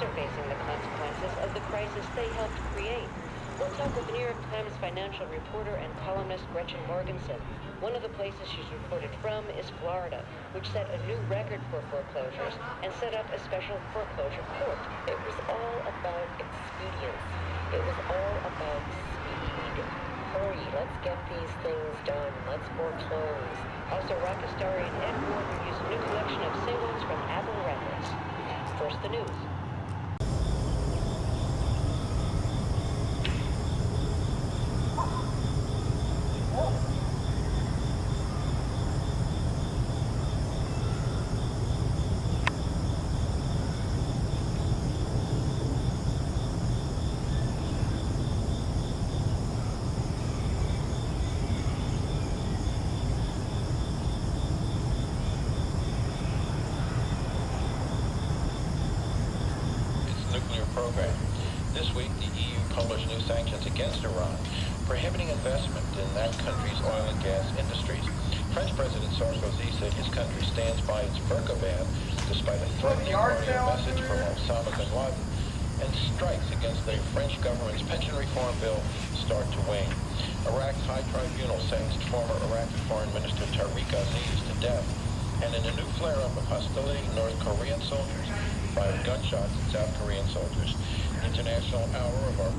are facing the consequences of the crisis they helped create. We'll talk with the New York Times financial reporter and columnist Gretchen Morgensen. One of the places she's reported from is Florida, which set a new record for foreclosures and set up a special foreclosure court. It was all about expedience. It was all about speed. Hurry, let's get these things done. Let's foreclose. Also, rock historian Ed Ward reviews a new collection of singles from Apple Records. First, the news. Program. This week, the EU published new sanctions against Iran, prohibiting investment in that country's oil and gas industries. French President Sarkozy said his country stands by its burqa ban, despite a threatening audio message from Osama bin Laden, and strikes against the French government's pension reform bill start to wane. Iraq's High Tribunal sentenced former Iraqi Foreign Minister Tariq Aziz to death, and in a new flare-up of hostility, North Korean soldiers fired gunshots at South Korean soldiers. International Hour of our...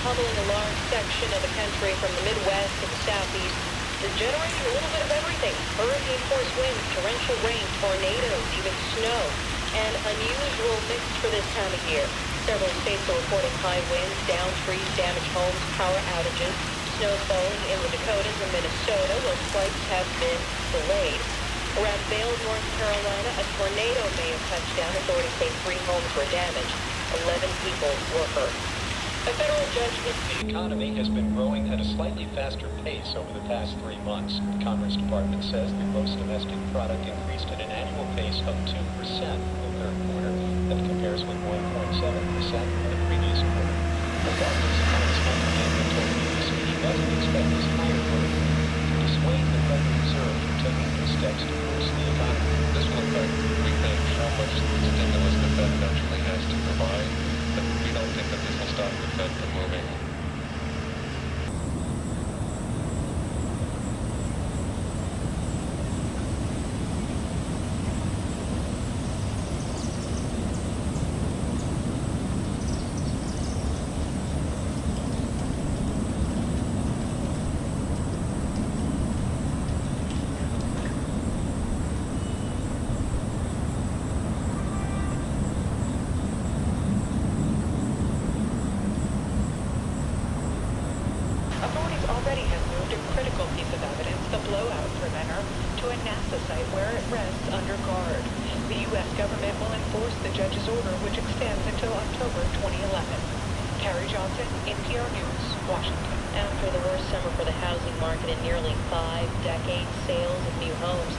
Pummeling a large section of the country from the Midwest to the Southeast is generating a little bit of everything. Hurricane-force winds, torrential rain, tornadoes, even snow. An unusual mix for this time of year. Several states are reporting high winds, downed trees, damaged homes, power outages. Snow falling in the Dakotas and Minnesota, where flights have been delayed. Around Vail, North Carolina, a tornado may have touched down. Authorities say 3 homes were damaged. 11 people were hurt. A federal judgment. The economy has been growing at a slightly faster pace over the past 3 months. The Commerce Department says the gross domestic product increased at an annual pace of 2% in the third quarter. That compares with 1.7% in the previous quarter. Regardless of its monthly inventory use, he doesn't expect this higher growth to dissuade the Federal Reserve from taking new steps to boost the economy. This will affect, we think, how much stimulus the Fed eventually has to provide, but we don't think that this will stop the Fed from moving. Authorities already have moved a critical piece of evidence, the blowout preventer, to a NASA site where it rests under guard. The U.S. government will enforce the judge's order, which extends until October 2011. Carrie Johnson, NPR News, Washington. After the worst summer for the housing market in nearly 5 decades, sales of new homes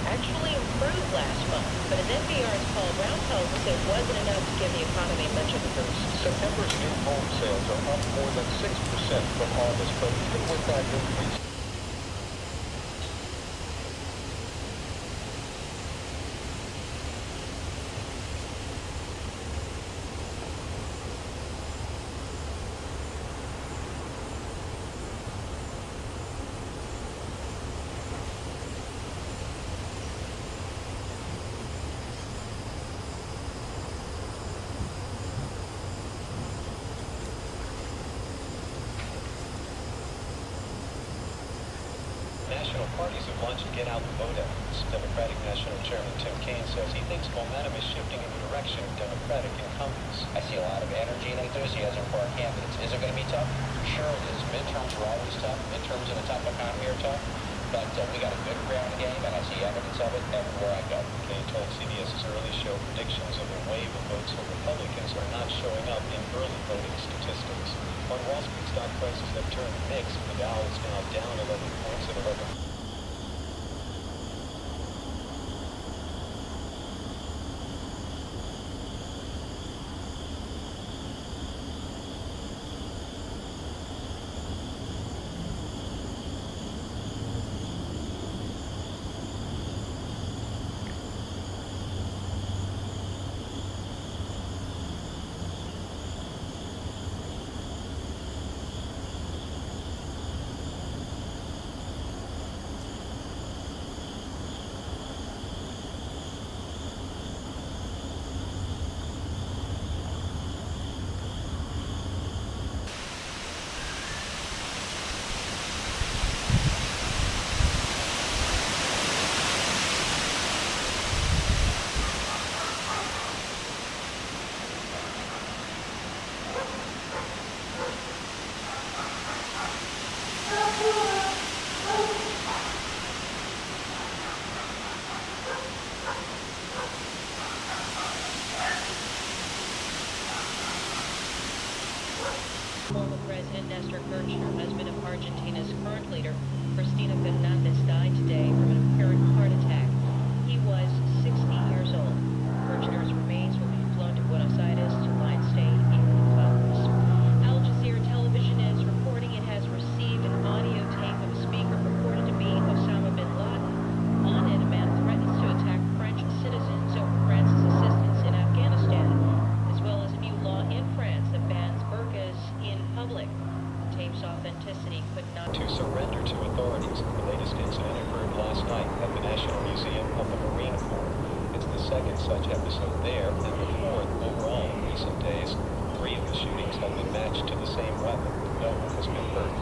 actually improved last month. But as NPR's Paul Brown tells us, it wasn't enough to give the economy much of a boost. September's new home sales are up more than 6% from August, but even with that increase, congressional parties have launched Get Out the Vote efforts. Democratic National Chairman Tim Kaine says he thinks momentum is shifting in the direction of Democratic incumbents. I see a lot of energy and enthusiasm for our candidates. Is it going to be tough? Sure it is. Midterms are always tough. Midterms in a tough economy are tough. But we got a good ground game, and I see evidence of it everywhere I go. Kaine told CBS's early show predictions of a wave of votes for Republicans are not showing up in early voting statistics. On Wall Street, stock prices have turned mixed. The Dow is now down 11 points at 11. Former President Nestor Kirchner, husband of Argentina's current leader, Cristina Fernandez, died today from an apparent heart attack. He was 60 years old. Kirchner's remains will be flown to Buenos Aires to lie in state in Congress. Al Jazeera Television is reporting it has received an audio tape of a speaker purported to be Osama bin Laden. On it, a man threatens to attack French citizens over France's assistance in Afghanistan, as well as a new law in France that bans burqas in public. The tape's authenticity could not To surrender to authorities. The latest incident occurred last night at the National Museum of the Marine Corps. It's the second such episode there and the fourth overall in recent days. 3 of the shootings have been matched to the same weapon. No one has been hurt.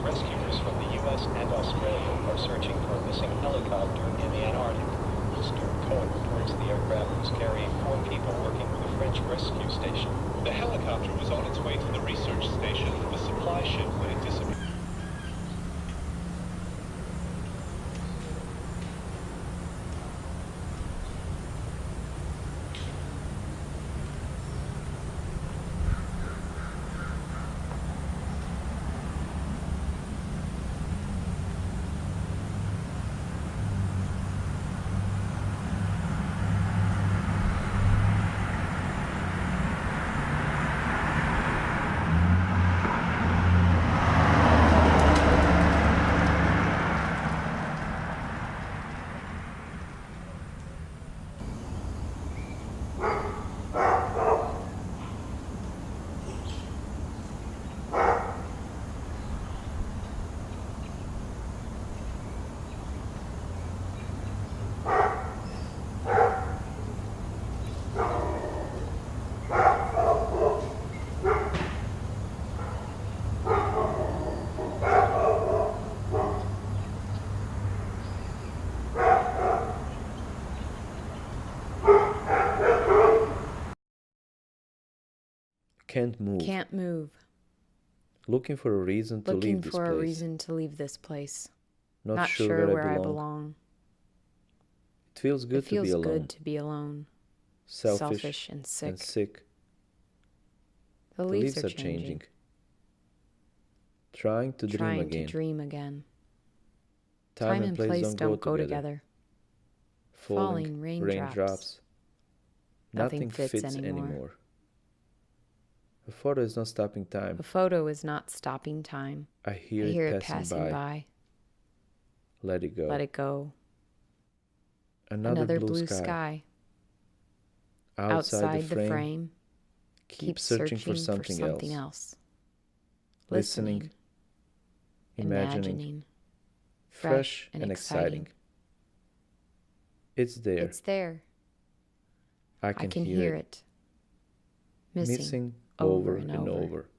Rescuers from the U.S. and Australia are searching for a missing helicopter in the Antarctic. Stuart Cohen reports the aircraft was carrying 4 people working with a French rescue station. The helicopter was on its way to the research station from a supply ship when it disappeared. Can't move. Looking for a reason to leave this place. reason to leave this place. Not sure where I belong. It feels good It feels to be alone. good to be alone. Selfish and sick. The The leaves are changing. Trying to dream again. Time and place don't go together. Falling raindrops. Nothing fits anymore. A photo is not stopping time. A photo is not stopping time. I hear it passing by. Let it go. Let it go. Another blue sky. Outside the frame. Keep searching for something else. Listening. Imagining. Fresh and exciting. It's there. It's there. I can hear it. Missing over and over.